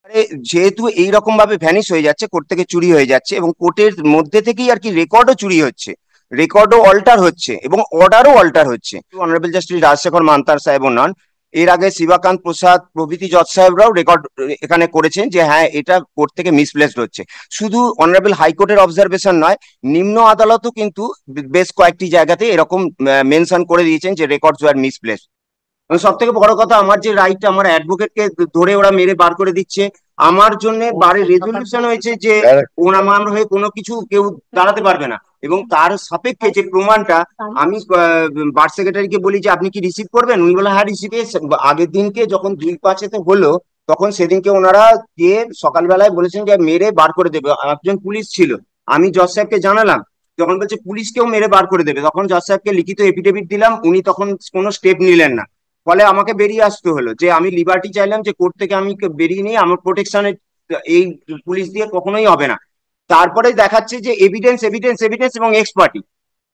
আরে যেহেতু এইরকম ভাবে ভ্যানিশ হয়ে যাচ্ছে, কোর্ট থেকে চুরি হয়ে যাচ্ছে এবং কোর্টের মধ্যে থেকেই আর কি রেকর্ডও চুরি হচ্ছে, রেকর্ডও অল্টার হচ্ছে এবং অর্ডারও অল্টার হচ্ছে। অনারেবল জাস্টিস রাজশেখর মান্তার সাহেবও নন, এর আগে শিবাকান্ত প্রসাদ প্রভৃতি জজ সাহেবরাও রেকর্ড এখানে করেছেন যে হ্যাঁ এটা কোর্ট থেকে মিসপ্লেসড হচ্ছে। শুধু অনারেবল হাইকোর্টের অবজারভেশন নয়, নিম্ন আদালতও কিন্তু বেশ কয়েকটি জায়গাতে এরকম মেনশন করে দিয়েছেন যে রেকর্ডস ওয়ার মিসপ্লেসড। সব থেকে বড় কথা, আমার যে রাইট, আমার অ্যাডভোকেটকে ধরে ওরা মেরে বার করে দিচ্ছে। আমার জন্য বারে রেজলিউশন হয়েছে যে ওরা আমার হয়ে কোনো কিছু কেউ দাঁড়াতে পারবে না, এবং তার সাপেক্ষে যে প্রমাণটা আমি বার সেক্রেটারিকে বলি যে আপনি কি রিসিভ করবেন, উনি বলে হ্যাঁ রিসিভ। আগের দিনকে যখন 2-5-এ হলো তখন সেদিনকে ওনারা গিয়ে সকালবেলায় বলেছেন যে মেরে বার করে দেবে। একজন পুলিশ ছিল, আমি জজ সাহেবকে জানালাম, যখন বলছে পুলিশকেও মেরে বার করে দেবে, তখন জজ সাহেবকে লিখিত এফিডেভিট দিলাম, উনি তখন কোনো স্টেপ নিলেন না। ফলে আমাকে বেরিয়ে আসতে হলো, যে আমি লিবার্টি চাইলাম যে কোর্ট থেকে আমি বেরিয়ে নিয়ে আমার প্রোটেকশনে এই পুলিশ দিয়ে কখনোই হবে না। তারপরে দেখাচ্ছে যে এভিডেন্স এভিডেন্স এভিডেন্স এবং এক্সপার্টি,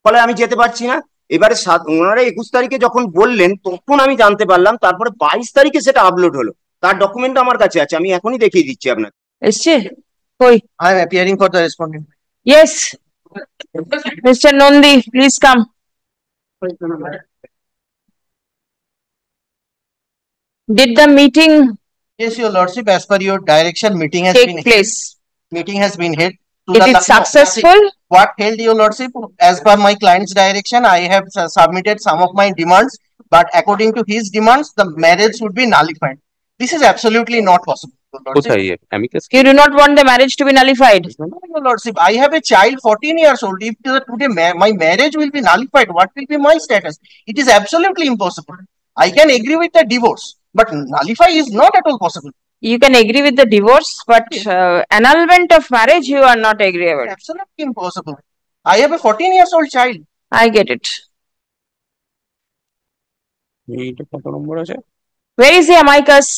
ফলে আমি যেতে পারছি না। এবারে ওনারা 21 তারিখে যখন বললেন তখন আমি জানতে পারলাম, তারপরে 22 তারিখে সেটা আপলোড হলো, তার ডকুমেন্ট আমার কাছে আছে, আমি এখনই দেখিয়ে দিচ্ছি আপনাকে। এসছে কই? I am appearing for the respondent. Yes, Mr. Nondi, please come. Did the meeting Yes, your lordship, as per your direction, meeting has take been place? held. It is successful? What held, your lordship? As per my client's direction, I have submitted some of my demands, but according to his demands, the marriage would be nullified. This is absolutely not possible, your lordship. You do not want the marriage to be nullified? No, your lordship, I have a child 14 years old. If today my marriage will be nullified, what will be my status? It is absolutely impossible. I can agree with the divorce, but nullify is not at all possible. You can agree with the divorce, but annulment of marriage you are not agreeable. It's absolutely impossible. I have a 14 years old child. I get it. Where is the amicus?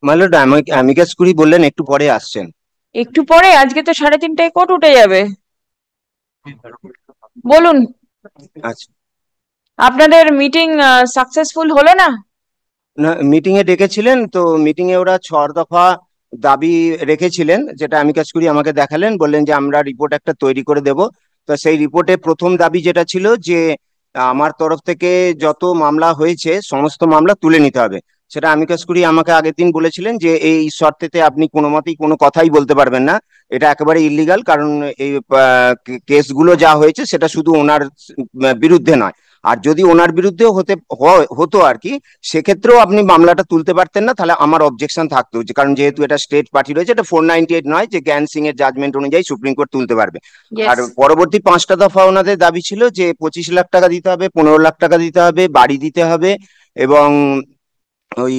My lord, amicus curiae বললেন একটু পরে আসছেন। একটু পরে? আজকে তো 3:30টায় court উঠে যাবে। বলুন, আচ্ছা, আপনাদের মিটিং সাকসেসফুল হলো না? না, মিটিং এ ডেকেছিলেন তো, মিটিং এ ওরা 6 দফা দাবি রেখেছিলেন, যেটা অ্যামিকাস কুরি আমাকে দেখালেন, বললেন যে আমরা রিপোর্ট একটা তৈরি করে দেব। তো সেই রিপোর্টে প্রথম দাবি যেটা ছিল যে আমার তরফ থেকে যত মামলা হয়েছে সমস্ত মামলা তুলে নিতে হবে। সেটা অ্যামিকাস কুরি আমাকে আগের দিন বলেছিলেন যে এই শর্তেতে আপনি কোনো মতেই কোনো কথাই বলতে পারবেন না, এটা একেবারে ইলিগাল, কারণ এই কেসগুলো যা হয়েছে সেটা শুধু ওনার বিরুদ্ধে নয়, আর যদি ওনার বিরুদ্ধেও হতো আর কি, সেক্ষেত্রেও আপনি মামলাটা তুলতে পারতেন না, তাহলে আমার অবজেকশন থাকতো, কারণ যেহেতু এটা স্টেট পার্টি রয়েছে, এটা 498 নয় যে জ্ঞান সিং এর জাজমেন্ট অনুযায়ী সুপ্রিম কোর্ট তুলতে পারবে। আর পরবর্তী 5টা দফা ওনাদের দাবি ছিল যে 25 লাখ টাকা দিতে হবে, 15 লাখ টাকা দিতে হবে, বাড়ি দিতে হবে এবং ওই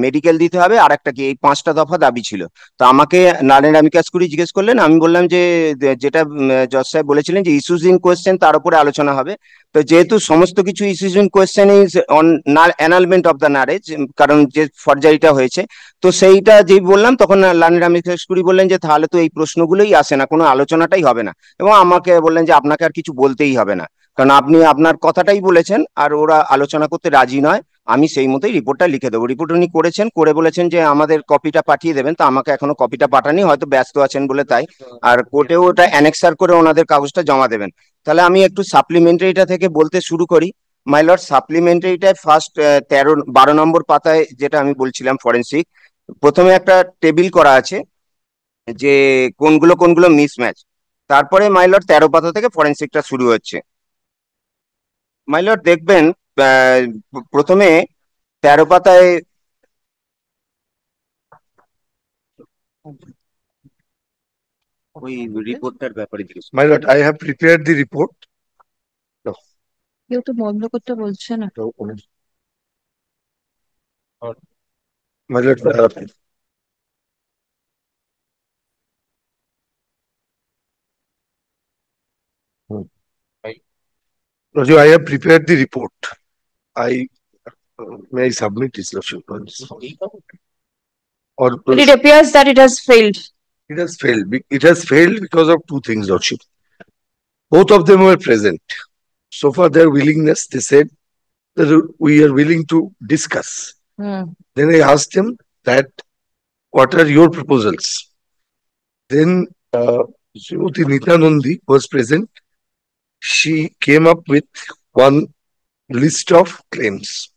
মেডিকেল দিতে হবে, আর একটা কি, এই 5টা দফা দাবি ছিল। তো আমাকে নারায়ণ অ্যামিকাস কুরি জিজ্ঞেস করলেন, আমি বললাম যে যেটা জজ সাহেব বলেছিলেন যে ইস্যুজ ইন কোয়েশ্চেন, তার উপরে আলোচনা হবে। তো যেহেতু সমস্ত কিছু issues in question is on annulment of the marriage, কারণ যে ফরজারিটা হয়েছে, তো সেইটা যেই বললাম তখন নারায়ণ অ্যামিকাস কুরি বললেন যে তাহলে তো এই প্রশ্নগুলোই আসে না, কোনো আলোচনাটাই হবে না, এবং আমাকে বললেন যে আপনাকে আর কিছু বলতেই হবে না, কারণ আপনি আপনার কথাটাই বলেছেন আর ওরা আলোচনা করতে রাজি নয়, আমি সেই মতোই রিপোর্টটা লিখে দেবো। রিপোর্ট উনি করেছেন, করে বলেছেন যে আমাদের কপিটা পাঠিয়ে দেবেন, তো আমাকে এখনো কপিটা পাঠানি, হয়তো ব্যস্ত আছেন বলে তাই, আর কোর্টেও ওটা অ্যানেক্সার করে ওনাদের কাগজটা জমা দেবেন। তাহলে আমি একটু সাপ্লিমেন্টারিটা থেকে বলতে শুরু করি। মাই লর্ড, সাপ্লিমেন্টারিটায় ফার্স্ট 12 নম্বর পাতায় যেটা আমি বলছিলাম ফরেন্সিক, প্রথমে একটা টেবিল করা আছে যে কোনগুলো কোনগুলো মিসম্যাচ, তারপরে মাই লর্ড 13 পাতা থেকে ফরেন্সিকটা শুরু হচ্ছে। মাই লর্ড দেখবেন প্রথমে 13 পাতায় ওই রিপোর্টটার ব্যাপারে জিজ্ঞেস। My lord, I have prepared the report. কেউ তো বন্ধ করতে বলছে না। My lord, Raju, I have prepared the report. May I submit this, lordship? Or But it appears that it has failed. it has failed. It has failed because of two things, lordship. Both of them were present. So far, their willingness, they said that we are willing to discuss. Then I asked them that what are your proposals? Then Srimati Nita Nandi was present. She came up with one list of claims.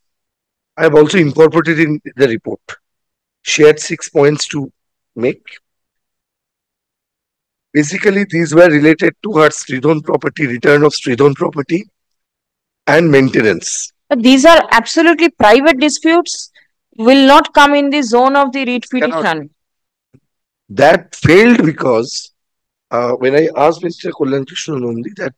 I have also incorporated in the report. She had 6 points to make. Basically, these were related to her Stridon property, return of Stridon property, and maintenance. But these are absolutely private disputes, will not come in the zone of the writ petition. That failed because when I asked Mr. Kalyan Krishna Nandi that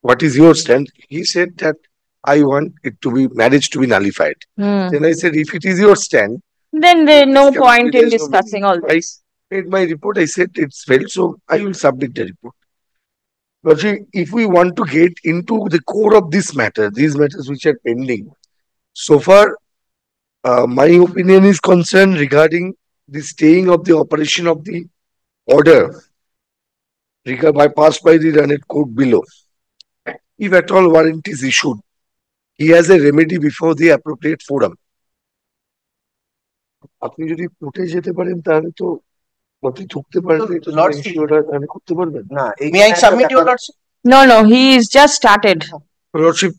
what is your stand, he said that I want it to be marriage to be nullified. Then I said, if it is your stand, then there is no this point there in is no discussing all this. I made my report. I said it's failed, so I will submit the report. But see, if we want to get into the core of this matter, these matters which are pending, so far, my opinion is concerned regarding the staying of the operation of the order passed by the Raned court below. If at all warrant is issued, he has a remedy before the appropriate forum. আপনি যদি কোর্টে যেতে পারেন তাহলে তো মতে ঢুকতে পারেন না may I submit your lordship? No, he is just started. Lordship,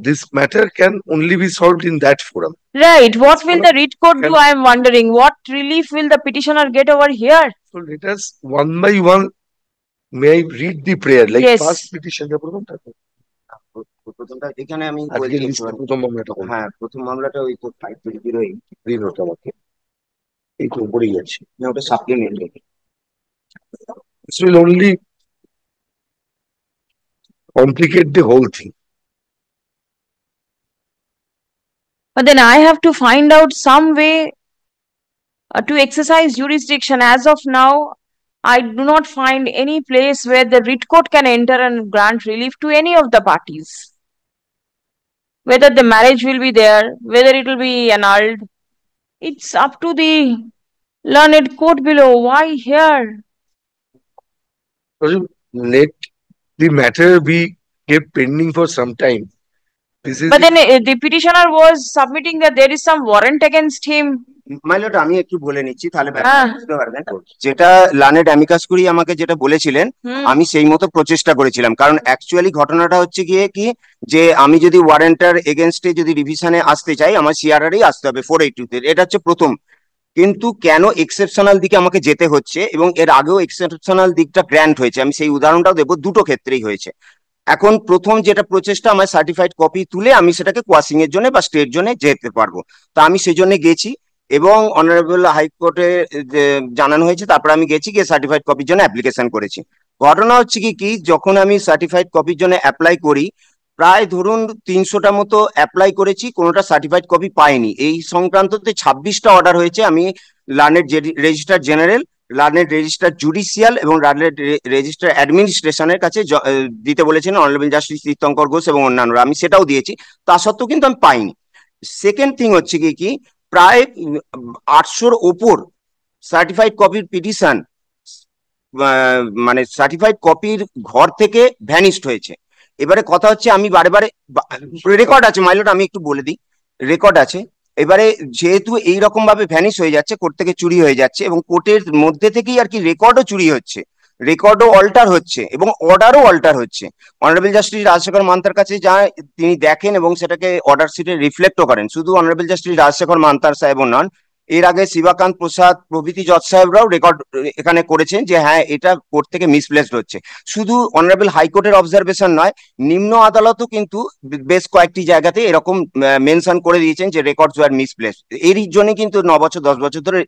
this matter can only be solved in that forum. Right. What will the writ court do? I am wondering. What relief will the petitioner get over here? So let us one by one. May I read the prayer? Like Yes. first petition. এখানে আমি হ্যাঁ প্রথম মামলাটা ওই তো 520 ওটা আমাকে এই তো পড়ে যাচ্ছে না ওটা supplement This will only complicate the whole thing. But then I have to find out some way to exercise jurisdiction. As of now, I do not find any place where the writ court can enter and grant relief to any of the parties. Whether the marriage will be there, whether it will be annulled, it's up to the learned court below. Why here? Let the matter be kept pending for some time. This is But then the petitioner was submitting that there is some warrant against him. My lord আমি একটু বলে নিচ্ছি তাহলে বুঝতে পারবেন যেটা লানেড amicus curiae আমাকে যেটা বলেছিলেন আমি সেই মতো প্রচেষ্টা করেছিলাম কারণ অ্যাকচুয়ালি ঘটনাটা হচ্ছে গিয়ে কি যে আমি যদি ওয়ারেন্টার এগেনস্টে যদি রিভিশনে আসতে চাই আমার সিআরআরই আসতে হবে 482 তে এটা হচ্ছে প্রথম কিন্তু কেন এক্সেপশনাল দিকে আমাকে যেতে হচ্ছে এবং এর আগেও এক্সেপশনাল দিকটা গ্র্যান্ট হয়েছে আমি সেই উদাহরণটাও দেবো দুটো ক্ষেত্রেই হয়েছে এখন প্রথম যেটা প্রচেষ্টা আমার সার্টিফাইড কপি তুলে আমি সেটাকে কোয়াসিং এর জন্য বা স্টের জন্য যেতে পারবো তা আমি সেই জন্য গেছি এবং অনারেবল হাইকোর্টে জানানো হয়েছে তারপর আমি গেছি গিয়ে সার্টিফাইড কপির জন্য অ্যাপ্লিকেশন করেছি ঘটনা হচ্ছে কি যখন আমি সার্টিফাইড কপির জন্য অ্যাপ্লাই করি প্রায় ধরুন 300টা মতো অ্যাপ্লাই করেছি কোনোটা সার্টিফাইড কপি পাইনি এই সংক্রান্ততে 26টা অর্ডার হয়েছে আমি learned registrar general learned registrar judicial এবং লার্নেড রেজিস্ট্রার অ্যাডমিনিস্ট্রেশনের কাছে দিতে বলেছেন অনারেবল জাস্টিস তীর্থঙ্কর ঘোষ এবং অন্যান্যরা আমি সেটাও দিয়েছি তা সত্ত্বেও কিন্তু আমি পাইনি সেকেন্ড থিং হচ্ছে কি প্রায় 800-র ওপর সার্টিফাইড কপির পিটিশন মানে সার্টিফাইড কপির ঘর থেকে ভ্যানিশড হয়েছে এবারে কথা হচ্ছে আমি বারে বারে রেকর্ড আছে মাইলট আমি একটু বলে দিই রেকর্ড আছে এবারে যেহেতু এইরকম ভাবে ভ্যানিশ হয়ে যাচ্ছে কোর্ট থেকে চুরি হয়ে যাচ্ছে এবং কোর্টের মধ্যে থেকেই আর কি রেকর্ডও চুরি হচ্ছে রেকর্ডও অল্টার হচ্ছে এবং অর্ডারও অল্টার হচ্ছে অনারেবল জাস্টিস রাজশেখর মান্তার কাছে যা তিনি দেখেন এবং সেটাকে অর্ডার শিটে রিফ্লেক্টও করেন শুধু অনারেবল জাস্টিস রাজশেখর মান্তার সাহেবও নন এর আগে শিবাকান্ত প্রসাদ প্রভৃতি জজ সাহেবরাও রেকর্ড এখানে করেছেন যে হ্যাঁ এটা কোর্ট থেকে মিসপ্লেসড হচ্ছে শুধু অনারেবল হাইকোর্টের অবজারভেশন নয় নিম্ন আদালতও কিন্তু বেশ কয়েকটি জায়গাতে এরকম মেনশন করে দিয়েছেন যে রেকর্ডস ওয়ার মিসপ্লেসড এরই জন্য কিন্তু 9 বছর 10 বছর ধরে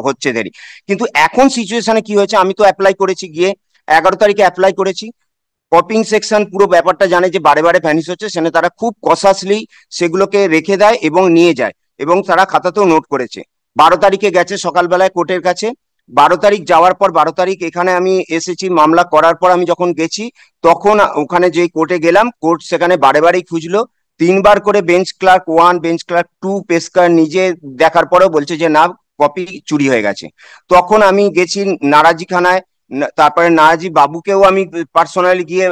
হচ্ছে দেরি কিন্তু এখন সিচুয়েশনে কি হয়েছে আমি তো অ্যাপ্লাই করেছি গিয়ে 11 তারিখে অ্যাপ্লাই করেছি কপিং সেকশন পুরো ব্যাপারটা জানে যে বারে বারে ভ্যানিশ হচ্ছে সেখানে তারা খুব কসাসলি সেগুলোকে রেখে দেয় এবং নিয়ে যায় এবং তারা খাতাতেও নোট করেছে 12 তারিখে গেছে সকালবেলায় কোর্টের কাছে 12 তারিখ যাওয়ার পর 12 তারিখ এখানে আমি এসেছি মামলা করার পর আমি যখন গেছি তখন ওখানে যে কোর্টে গেলাম কোর্ট সেখানে বারে বারেই খুঁজলো 3 বার করে বেঞ্চ ক্লার্ক 1 বেঞ্চ ক্লার্ক 2 পেশকার নিজে দেখার পরেও বলছে যে না কপি চুরি হয়ে গেছে তখন আমি গেছি নারাজিখানায় তারপরে নাজি বাবুকেও আমি পার্সোনালি গিয়ে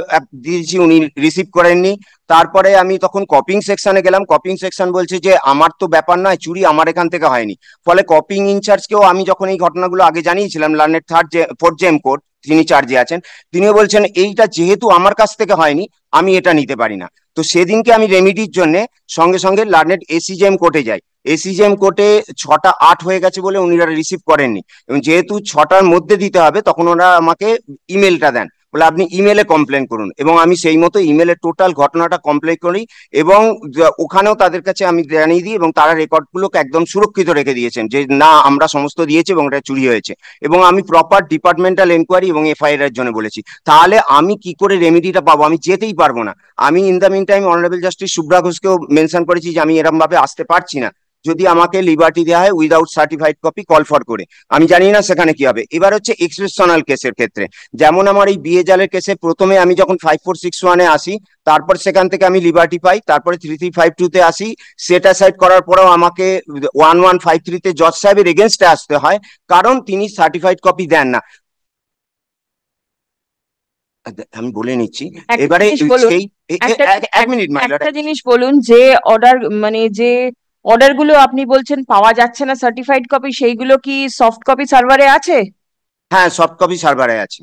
দিয়েছি, উনি রিসিভ করেননি। তারপরে আমি তখন কপিং সেকশনে গেলাম, কপিং সেকশন বলছে যে আমার তো ব্যাপার নয়, চুরি আমার এখান থেকে হয়নি। ফলে কপিং ইনচার্জকেও আমি যখন এই ঘটনাগুলো আগে জানিয়েছিলাম, লার্নেড ফোর্থ জেম কোর্ট তিনি চার্জে আছেন, তিনিও বলছেন এইটা যেহেতু আমার কাছ থেকে হয়নি আমি এটা নিতে পারি না। তো সেদিনকে আমি রেমিডির জন্য সঙ্গে সঙ্গে লার্নেড এসিজেএম কোর্টে যাই। এসিজেএম কোর্টে 6টা 8 হয়ে গেছে বলে উনিরা রিসিভ করেননি, এবং যেহেতু 6টার মধ্যে দিতে হবে তখন ওরা আমাকে ইমেলটা দেন, বলে আপনি ইমেলে কমপ্লেন করুন, এবং আমি সেই মতো ইমেলে টোটাল ঘটনাটা কমপ্লেন করি, এবং ওখানেও তাদের কাছে আমি জানিয়ে দিই, এবং তারা রেকর্ডগুলোকে একদম সুরক্ষিত রেখে দিয়েছেন যে না আমরা সমস্ত দিয়েছি এবং এটা চুরি হয়েছে, এবং আমি প্রপার ডিপার্টমেন্টাল এনকোয়ারি এবং এফআইআর এর জন্য বলেছি। তাহলে আমি কি করে রেমেডিটা পাবো? আমি যেতেই পারবো না। আমি in the mean time honourable justice Shubhra ঘোষকেও মেনশন করেছি যে আমি এরকম ভাবে আসতে পারছি না, যদি আমাকে লিবার্টি দেওয়া হয় without certified copy call for করে। আমি জানি না সেখানে কি হবে। এবার হচ্ছে এক্সেপশনাল কেসের ক্ষেত্রে, যেমন আমার এই বিয়ে জালের কেসে প্রথমে আমি যখন 5461-এ আসি, তারপর সেখান থেকে আমি লিবার্টি পাই, তারপরে 3352-তে আসি, সেট অ্যাসাইড করার পরেও আমাকে 1153-তে জজ সাহেবের এগেনস্টে আসতে হয়, কারণ তিনি সার্টিফাইড কপি দেন না। আমি বলে নিচ্ছি এবারে সেই এক মিনিট একটা জিনিস বলুন, যে অর্ডার মানে যে অর্ডার গুলো আপনি বলছেন পাওয়া যাচ্ছে না সার্টিফাইড কপি, সেইগুলো কি সফট কপি সার্ভারে আছে? হ্যাঁ, সফট কপি সার্ভারে আছে।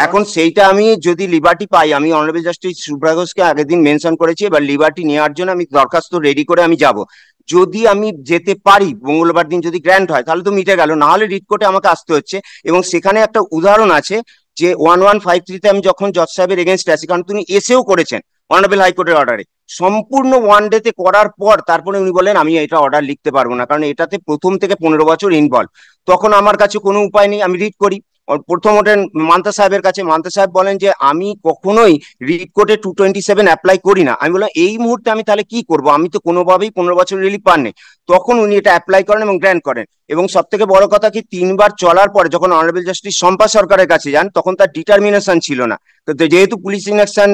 এখন সেইটা আমি যদি লিবার্টি পাই, আমি অনারেবল জাস্টিস শুভ্রা ঘোষকে আগের দিন মেনশন করেছি, এবার লিবার্টি নেওয়ার জন্য আমি দরখাস্ত রেডি করে আমি যাব। যদি আমি যেতে পারি মঙ্গলবার দিন, যদি গ্র্যান্ট হয় তাহলে তো মিটে গেল, না হলে রিট কোর্টে আমাকে আসতে হচ্ছে। এবং সেখানে একটা উদাহরণ আছে যে 1153-তে আমি যখন জজ সাহেবের এগেনস্টে আছি, কারণ তিনি এসেও করেছেন অনারেবল হাইকোর্টের অর্ডারে, সম্পূর্ণ 1 ডেতে করার পর তারপরে উনি বলেন আমি এটা অর্ডার লিখতে পারবো না, কারণ এটাতে প্রথম থেকে 15 বছর ইনভলভ। তখন আমার কাছে কোনো উপায় নেই, আমি রিট করি। প্রথম ওঠেন মান্তা সাহেবের কাছে, মান্তা সাহেব বলেন যে আমি কখনোই রিট কোর্টে 227 অ্যাপ্লাই করি না। আমি বললাম এই মুহূর্তে আমি তাহলে কি করব, আমি তো কোনোভাবেই 15 বছর রিলিফ পাননি। তখন উনি এটা অ্যাপ্লাই করেন এবং গ্র্যান্ট করেন। এবং সব থেকে বড় কথা কি, 3বার চলার পরে যখন অনারেবল জাস্টিস শম্পা সরকারের কাছে যান, তখন তার ডিটারমিনেশন ছিল না, তো যেহেতু পুলিশ ইনঅ্যাকশন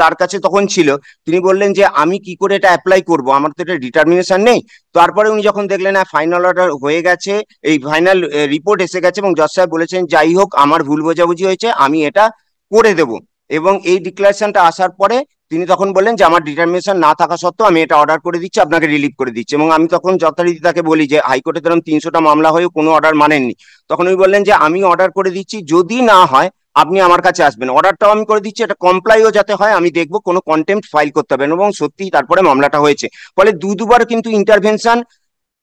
তার কাছে তখন ছিল, তিনি বললেন যে আমি কি করে এটা অ্যাপ্লাই করব, আমার তো এটা ডিটারমিনেশন নেই। তারপরে উনি যখন দেখলেন ফাইনাল অর্ডার হয়ে গেছে, এই ফাইনাল রিপোর্ট এসে গেছে, এবং জজ সাহেব বলেছেন যাই হোক আমার ভুল বোঝাবুঝি হয়েছে, আমি এটা করে দেব। এবং এই ডিক্লারেশনটা আসার পরে তিনি তখন বললেন যে আমার ডিটারমিনেশন না থাকা সত্ত্বেও আমি এটা অর্ডার করে দিচ্ছি, আপনাকে রিলিভ করে দিচ্ছি। এবং আমি তখন যথারীতি তাকে বলি যে হাইকোর্টে ধরুন 300টা মামলা হয়েও কোনো অর্ডার মানেননি। তখন উনি বললেন যে আমি অর্ডার করে দিচ্ছি, যদি না হয় আপনি আমার কাছে আসবেন, অর্ডারটাও আমি করে দিচ্ছি, এটা কমপ্লাইও যাতে হয় আমি দেখবো, কোনো কন্টেম্পট ফাইল করতে হবে। এবং সত্যি তারপরে মামলাটা হয়েছে। ফলে দুবার কিন্তু intervention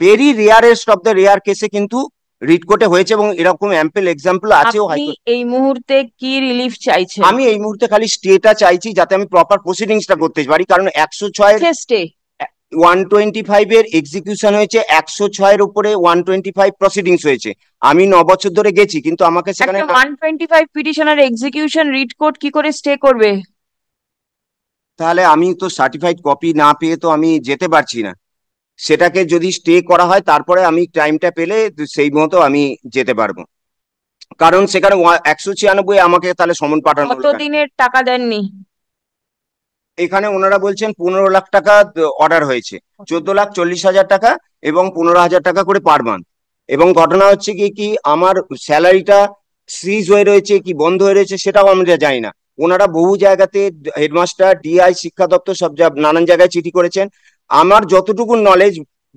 very rarest of the rare কেসে কিন্তু রিট কোর্টে হয়েছে, এবং এরকম অ্যাম্পল এক্সাম্পল আছে। আপনি এই মুহূর্তে কি রিলিফ চাইছেন? আমি এই মুহূর্তে খালি স্টেটা চাইছি, যাতে আমি প্রপার প্রসিডিংসটা করতে পারি, কারণ 106 স্টে 125 এর এক্সিকিউশন হয়েছে, 106 এর উপরে 125 প্রসিডিংস হয়েছে। আমি 9 বছর ধরে গেছি, কিন্তু আমাকে সেখানে 125 পিটিশনার এক্সিকিউশন রিট কোর্ট কি করে স্টে করবে? তাহলে আমি তো সার্টিফাইড কপি না পেয়ে তো আমি যেতে পারছি না। সেটাকে যদি স্টে করা হয় তারপরে আমি টাইমটা পেলে সেই মতো আমি যেতে পারবো, কারণ সেখানে 196 আমাকে তাহলে সমন পাঠানো। কত দিনের টাকা দেননি? এখানে ওনারা বলছেন 15 লাখ টাকা অর্ডার হয়েছে, 14,40,000 টাকা এবং 15,000 টাকা করে পার মান্থ। এবং ঘটনা হচ্ছে কি আমার স্যালারিটা সিজ হয়ে রয়েছে কি বন্ধ হয়ে রয়েছে সেটাও আমরা জানি না। ওনারা বহু জায়গাতে হেডমাস্টার, ডিআই, শিক্ষা দপ্তর সব নানান জায়গায় চিঠি করেছেন। আমার যতটুকু নলেজ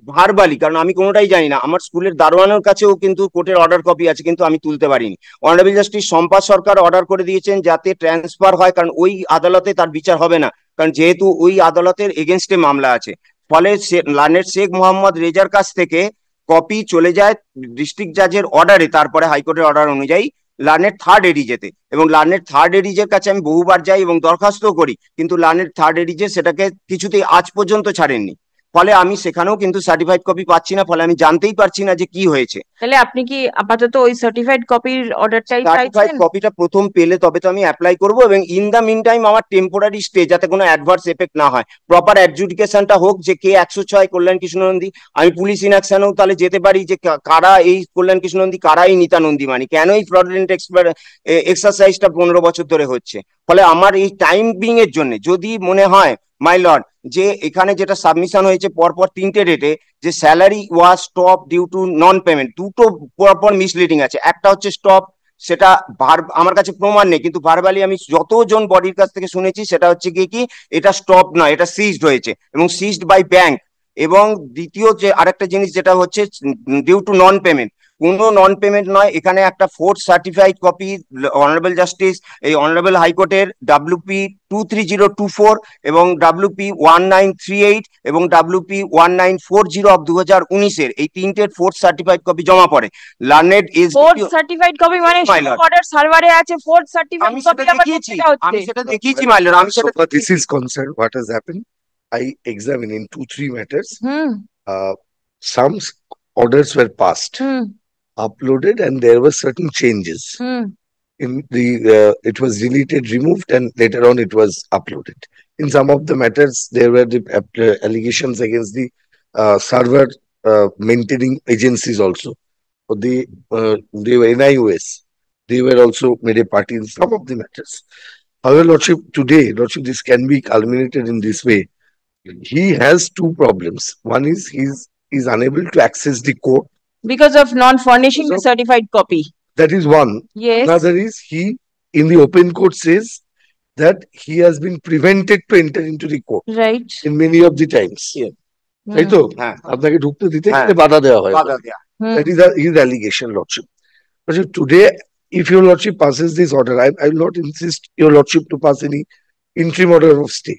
ভার্বালি, কারণ আমি কোনোটাই জানি না, আমার স্কুলের দারোয়ানের কাছেও কিন্তু কোর্টের অর্ডার কপি আছে, কিন্তু আমি তুলতে পারিনি। অনারেবল জাস্টিস শম্পা সরকার অর্ডার করে দিয়েছেন যাতে ট্রান্সফার হয়, কারণ ওই আদালতে তার বিচার হবে না, কারণ যেহেতু ওই আদালতের এগেনস্টে মামলা আছে। ফলে লার্নেড শেখ মোহাম্মদ রেজার কাছ থেকে কপি চলে যায় ডিস্ট্রিক্ট জাজের অর্ডারে, তারপরে হাইকোর্টের অর্ডার অনুযায়ী লার্নেড থার্ড এডিজেতে। এবং লার্নেড থার্ড এডিজের কাছে আমি বহুবার যাই এবং দরখাস্ত করি, কিন্তু লার্নেড থার্ড এডিজে সেটাকে কিছুতেই আজ পর্যন্ত ছাড়েননি। ফলে আমি সেখানেও কিন্তু সার্টিফাইড কপি পাচ্ছি না, ফলে আমি জানতেই পারছি না যে কি হয়েছে। তাহলে আপনি কি আপাতত ওই সার্টিফাইড কপির অর্ডারটাই সার্টিফাইড চাইছেন? কপিটা প্রথম পেলে তবে তো আমি অ্যাপ্লাই করব, এবং ইন দা মিন টাইম আমার টেম্পোরারি স্টে, যাতে কোনো অ্যাডভার্স এফেক্ট না হয়, প্রপার অ্যাডজুডিকেশনটা হোক যে কে 106 কল্যাণ কৃষ্ণ নন্দী, আমি পুলিশ ইনঅ্যাকশনেও তাহলে যেতে পারি যে কারা এই কল্যাণ কৃষ্ণ নন্দী, কারা এই নিতা নন্দী, মানে কেন এই ফ্রডুলেন্ট এক্সারসাইজটা 15 বছর ধরে হচ্ছে। ফলে আমার এই টাইম বিং এর জন্য যদি মনে হয় মাই লর্ড যে এখানে যেটা সাবমিশন হয়েছে পরপর 3টে ডেটে, যে salary was stop due to non payment, দুটো পরপর মিসলিডিং আছে। একটা হচ্ছে স্টপ সেটা আমার কাছে প্রমাণ নেই, কিন্তু ভার্বালি আমি যতজন বডির কাছ থেকে শুনেছি সেটা হচ্ছে কি এটা স্টপ নয়, এটা সিজড হয়েছে এবং সিজড বাই ব্যাংক। এবং দ্বিতীয় যে আরেকটা জিনিস যেটা হচ্ছে ডিউ টু নন পেমেন্ট, কোনো নন পেমেন্ট নয়, এখানে একটা fourth certified copy honourable justice এই অনারেবল হাইকোর্টের WP 23024 এবং WP 1938 এবং WP 1940 অফ 2019 এই তিনটের ফোর্থ সার্টিফাইড কপি জমা পড়ে। Learned is fourth certified copy মানে অর্ডার সার্ভারে আছে, ফোর্থ সার্টিফাইড আমি কপি সেটা আবার দেখিয়েছি, কোথায় হচ্ছে? আমি সেটা দেখিয়েছি মাই লর্ড, আমি So সেটা far this is concerned, what has happened, I examined in 2-3 matters. Hmm Some orders were passed, hmm uploaded, and there were certain changes. Hmm In the it was deleted, removed, and later on it was uploaded. In some of the matters, there were the allegations against the server maintaining agencies also. So they were NIOS. They were also made a party in some of the matters. However, Lordship, today, Lordship, this can be culminated in this way. He has two problems. One is he's unable to access the court. because of non furnishing the certified copy. That is one. Yes. Another is he, in the open court, says that he has been prevented to enter into the court Right. in many of the times. Yeah. তাই তো হ্যাঁ আপনাকে ঢুকতে দিতে হ্যাঁ। গেলে বাধা দেওয়া হয়। বাধা দেয়া। That is his allegation, Lordship. Lordship, today, if your Lordship passes this order, I will not insist your Lordship to pass any interim order of stay.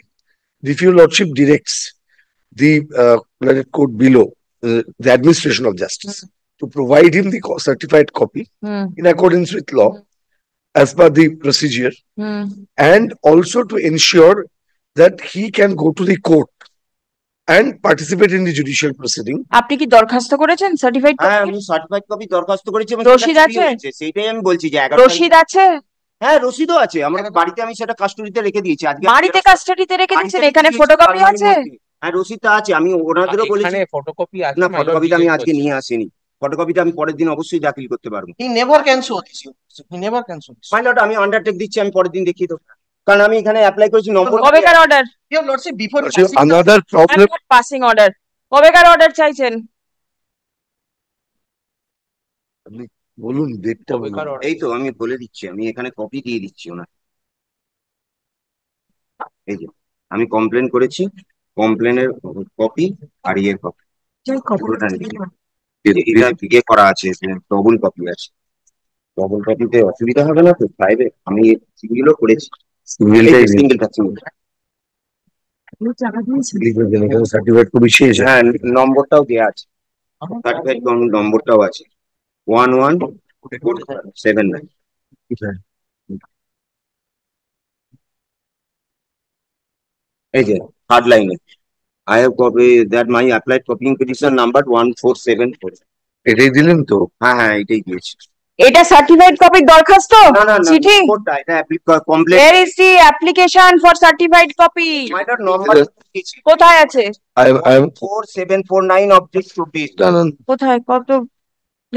If your Lordship directs the court below, the administration of justice, to provide him the certified copy in accordance with law, as per the procedure, and also to ensure that he can go to the court and participate in the judicial proceeding. আপনি কি দরখাস্ত করেছেন certified হ্যাঁ copy? আমি certified copy দরখাস্ত করেছি এবং রসিদ সেটা আছে? চুরি হয়েছে, সেইটাই আমি বলছি যে 11 রসিদ আছে? হ্যাঁ রসিদও আছে আমার বাড়িতে, আমি সেটা কাস্টডিতে রেখে দিয়েছি। আজকে বাড়িতে কাস্টাডিতে রেখে দিয়েছেন, বাড়িতে এখানে দিয়েছি, ফটোকপি আলমারির আছে? মধ্যে। হ্যাঁ রসিদটা আছে, আমি ওনাদেরও বলেছি। এখানে ফটোকপি আছে, না my lord, ফটোকপিটা আমি জিজ্ঞেস আজকে করছি। নিয়ে আসিনি, ফটোকপিটা আমি পরের দিন অবশ্যই দাখিল করতে পারবো। He never can show this. He never can show this. My lord আমি আন্ডারটেক দিচ্ছি, আমি পরের দিন দেখিয়ে দেবো, কারণ আমি এখানে অ্যাপ্লাই করেছি নম্বর। কবেকার order? Your Lordship, before Lordship, passing the- another problem. Passing order, কবেকার অর্ডার চাইছেন? বলুন ডেটটা বলুন। কবেকার order? এই তো আমি বলে দিচ্ছি, আমি এখানে কপি দিয়ে দিচ্ছি ওনার। এই যে আমি কমপ্লেন করেছি, কমপ্লেনের কপি আর ইয়ের কপি এটা ইয়ে করা আছে, ডবল কপি আছে। ডবল কপিতে অসুবিধা হবে না তো? ফাইভে আমি সিঙ্গেলও করেছি, সিঙ্গেলটা সার্টিফিকেট কপি শেষ। হ্যাঁ নম্বরটাও দেওয়া আছে, সার্টিফাইড নম্বরটাও আছে 11479। এই যে থার্ড লাইনে I have copy that my applied copying petition number 1474। এটাই দিলেন তো? হ্যাঁ হ্যাঁ এটাই দিয়েছি। এটা সার্টিফাইড কপির দরখাস্ত? না না না চিঠি? নম্বরটা এটা complain. Where is the application for certified copy? Matter number দিয়েছি কোথায় আছে? I am 4749 of this 20। কোথায়, কত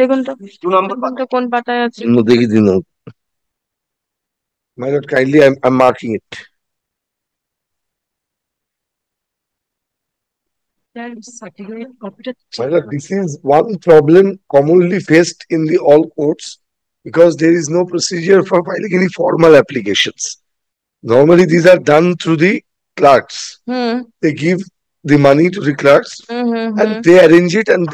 দেখুন তো, 2 নম্বর দেখুন তো কোন পাতায় আছে। দেখি দিন। My lord, kindly I'm marking it. My lord, this is one problem commonly faced in the all courts because there is no procedure for filing any formal applications. Normally, these are done through the clerks. They give the money to the clerks and they arrange it and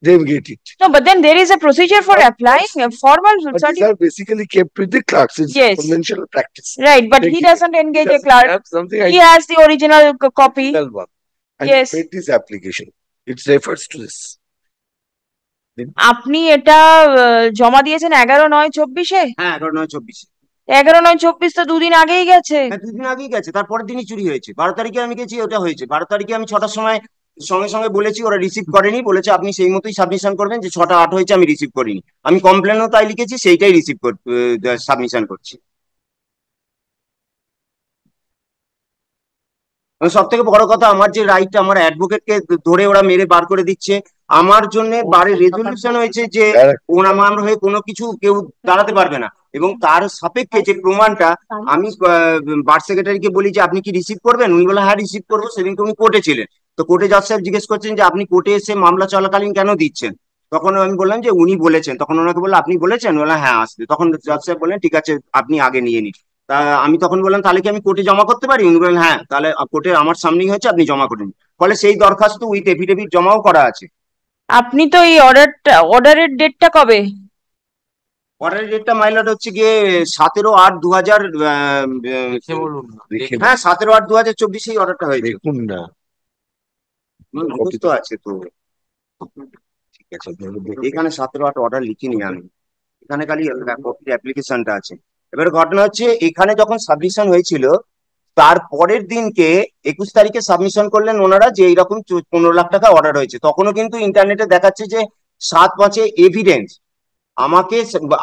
they get it. No, but then there is a procedure for applying a formal But these certificate. are basically kept with the clerks. It's Yes. conventional practice. Right, but They he give- doesn't engage a Doesn't clerk. have something He has the original copy. identical one. And Yes. made this application. It refers to this. আপনি এটা জমা দিয়েছেন 11/9/24-এ? হ্যাঁ 11/9/24। 11/9/24 তো দুদিন আগেই গেছে। হ্যাঁ 2 দিন আগেই গেছে, তারপরের দিনই চুরি হয়েছে। 12 তারিখে আমি গেছি, ওটা হয়েছে 12 তারিখে আমি 6টার সময় সঙ্গে সঙ্গে বলেছি, ওরা রিসিভ করেনি, বলেছে আপনি সেই মতোই সাবমিশন করবেন যে 6টা 8 হয়েছে, আমি রিসিভ করিনি। আমি কমপ্লেনও তাই লিখেছি, সেইটাই রিসিভ সাবমিশন করছি। সব থেকে বড় কথা, আমার যে রাইটটা, আমার অ্যাডভোকেটকে ধরে ওরা মেরে বার করে দিচ্ছে। আমার জন্য বারে রেজলিউশন হয়েছে যে আমার হয়ে কোনো কিছু কেউ দাঁড়াতে পারবে না, এবং তার সাপেক্ষে যে প্রমাণটা আমি বার সেক্রেটারিকে বলি যে আপনি কি রিসিভ করবেন, উনি বলে হ্যাঁ রিসিভ করবো। সেদিনকে উনি কোর্টে ছিলেন, তো কোর্টে জজ সাহেব জিজ্ঞেস করছেন যে আপনি কোর্টে এসে মামলা চলাকালীন কেন দিচ্ছেন, তখন আমি বললাম যে উনি বলেছেন, তখন ওনাকে বললাম আপনি বলেছেন, বললাম হ্যাঁ আসতে। তখন জজ সাহেব বললেন ঠিক আছে আপনি আগে নিয়ে নিন। তা আমি তখন বললাম তাহলে কি আমি কোর্টে জমা করতে পারি? উনি বললেন হ্যাঁ, তাহলে কোর্টে আমার সামনেই হচ্ছে, আপনি জমা করে নিন। ফলে সেই দরখাস্ত উইথ এফিডেভিট জমাও করা আছে। আপনি তো এই অর্ডারের ডেটটা কবে? অর্ডারের ডেটটা মাইলট হচ্ছে গিয়ে 17/8/2000। হ্যাঁ 17/8/2024 অর্ডারটা হয়েছে। দেখুন না, মুখস্থ আছে তো। ঠিক আছে, এখানে 17/8 অর্ডার লিখিনি আমি, এখানে খালি কপির অ্যাপ্লিকেশনটা আছে। এবার ঘটনা হচ্ছে এখানে যখন সাবমিশন হয়েছিল তার পরের দিনকে 21 তারিখে সাবমিশন করলেন ওনারা যে এইরকম 15 লাখ টাকা অর্ডার হয়েছে। তখনও কিন্তু ইন্টারনেটে দেখাচ্ছে যে 7/5 এভিডেন্স। আমাকে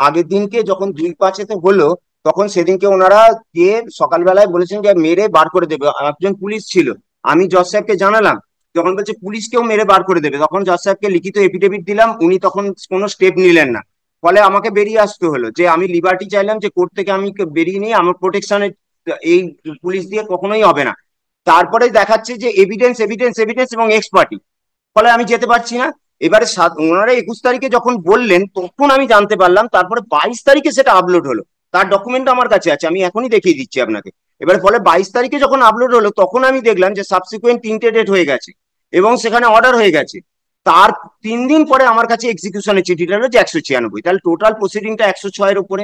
আগের দিনকে যখন 2/5 হলো তখন সেদিনকে ওনারা গিয়ে সকালবেলায় বলেছেন যে মেরে বার করে দেবে। একজন পুলিশ ছিল, আমি জজ সাহেবকে জানালাম, যখন বলছে পুলিশকেও মেরে বার করে দেবে, তখন জজ সাহেবকে লিখিত এফিডেভিট দিলাম, উনি তখন কোনো স্টেপ নিলেন না। ফলে আমাকে বেরিয়ে আসতে হলো, যে আমি লিবার্টি চাইলাম যে কোর্ট থেকে আমি বেরিয়ে নিয়ে আমার প্রোটেকশনে এই পুলিশ দিয়ে কখনোই হবে না। তারপরে দেখাচ্ছে যে এভিডেন্স এভিডেন্স এভিডেন্স এবং এক্সপার্টি, ফলে আমি যেতে পারছি না। এবারে ওনারা 21 তারিখে যখন বললেন তখন আমি জানতে পারলাম, তারপরে 22 তারিখে সেটা আপলোড হলো, তার ডকুমেন্ট আমার কাছে আছে, আমি এখনই দেখিয়ে দিচ্ছি আপনাকে। এবারে ফলে 22 তারিখে যখন আপলোড হলো তখন আমি দেখলাম যে সাবসিকুয়েন্ট 3টে ডেট হয়ে গেছে এবং সেখানে অর্ডার হয়ে গেছে। তার 3 দিন পরে আমার কাছে এক্সিকিউশনের চিঠিটা হলো যে 196, তাহলে টোটাল প্রসিডিংটা 106-এর উপরে।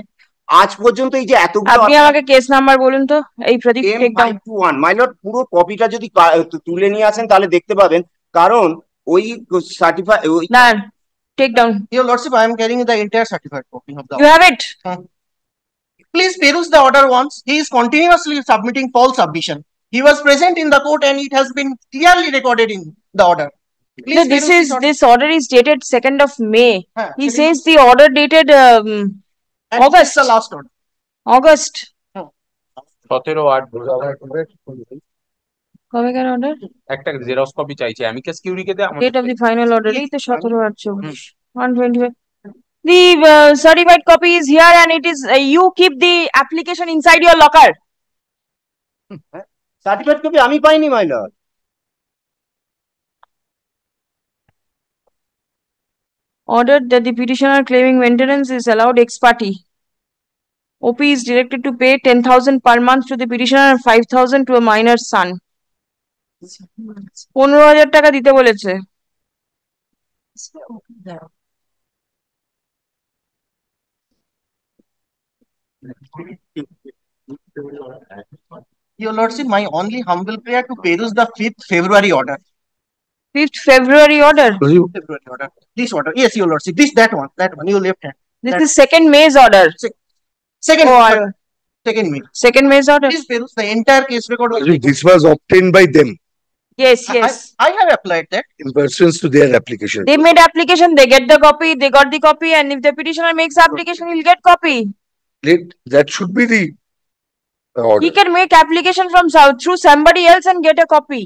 আজ পর্যন্ত এই যে এতগুলো আপনি আমাকে কেস নাম্বার বলুন তো, এই প্রদীপ টেক ডাউন। M521 মাইলট, পুরো কপিটা যদি তুলে নিয়ে আসেন তাহলে দেখতে পাবেন, কারণ ওই সার্টিফাই না, take down. Your Lordship, I am carrying the entire certified copy of the You order. have it? Please peruse the order once. He is continuously submitting false submission. He was present in the court and it has been clearly recorded in the order. Please No, peruse this order is dated 2nd of May. Huh, He second- says the order dated and August. this is the last order. August. 17/8 কবেকার order? একটা xerox copy চাইছি, আমি কে কিউরিকে দে আমার Date of the final order এই তো 17/8/24. 125. The certified copy is here and it is you keep the application inside your locker. Certified copy আমি পাইনি my lord. Ordered that the petitioner claiming maintenance is allowed ex parte. OP is directed to pay 10,000 per month to the petitioner and 5,000 to a minor's son. 15,000 টাকা দিতে বলেছে। Your Lordship, my only humble prayer to peruse the 5th February order. 5th February order. February order. This order. Yes, Your Lordship. That one. Your left hand. This That- is 2nd May's order. Second, Oh, second me. 2nd May's order. Please peruse the entire case record. This was obtained by them Yes, yes. I have applied that. in pursuance to their application. They made application, they get the copy, they got the copy, and if the petitioner makes application, he'll get copy. That should be the order. He can make application from through somebody else and get a copy.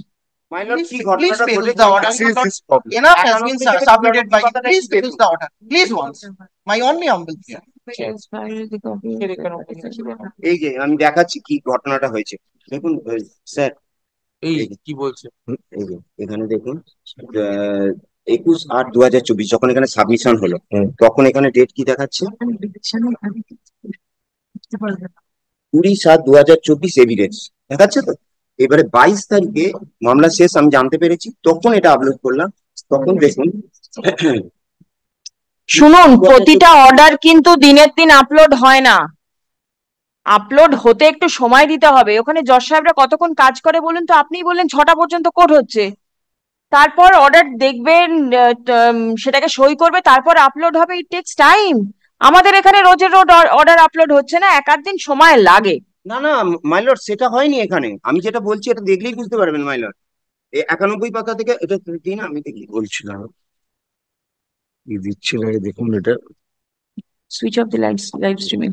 My lord কি Please ঘটনাটা peruse ঘটেছে? the order. This is his problem. Enough has একান্ন been থেকে submitted by. কথাটা Please কি peruse the order. Please once. My only humble prayer. এই যে আমি দেখাচ্ছি কি ঘটনাটা হয়েছে, দেখুন স্যার, এই কি বলছে? এই যে এখানে দেখুন 21/8/2024 যখন এখানে সাবমিশন হলো তখন এখানে ডেট কি দেখাচ্ছে? 20/7/2024 এভিডেন্স দেখাচ্ছে তো। এবারে 22 তারিখে মামলা শেষ আমি জানতে পেরেছি, তখন এটা আপলোড করলাম। তখন দেখুন শুনুন, প্রতিটা অর্ডার কিন্তু দিনের দিন আপলোড হয় না, আপলোড হতে একটু সময় দিতে হবে। ওখানে জজ সাহেবরা কতক্ষণ কাজ করে বলুন তো? আপনিই বললেন 6টা পর্যন্ত কোর্ট হচ্ছে, তারপর অর্ডার দেখবেন, সেটাকে সই করবে, তারপর আপলোড হবে। It takes time. আমাদের এখানে রোজের রোজ অর্ডার আপলোড হচ্ছে না, 1-8 দিন সময় লাগে। না না মাইলট, সেটা হয়নি এখানে। আমি যেটা বলছি এটা দেখলেই বুঝতে পারবেন মাইলট। 91 পাতা থেকে এটা দিন, আমি দেখি বলছিলাম কি দিচ্ছে না, দেখুন এটা switch of the live streaming.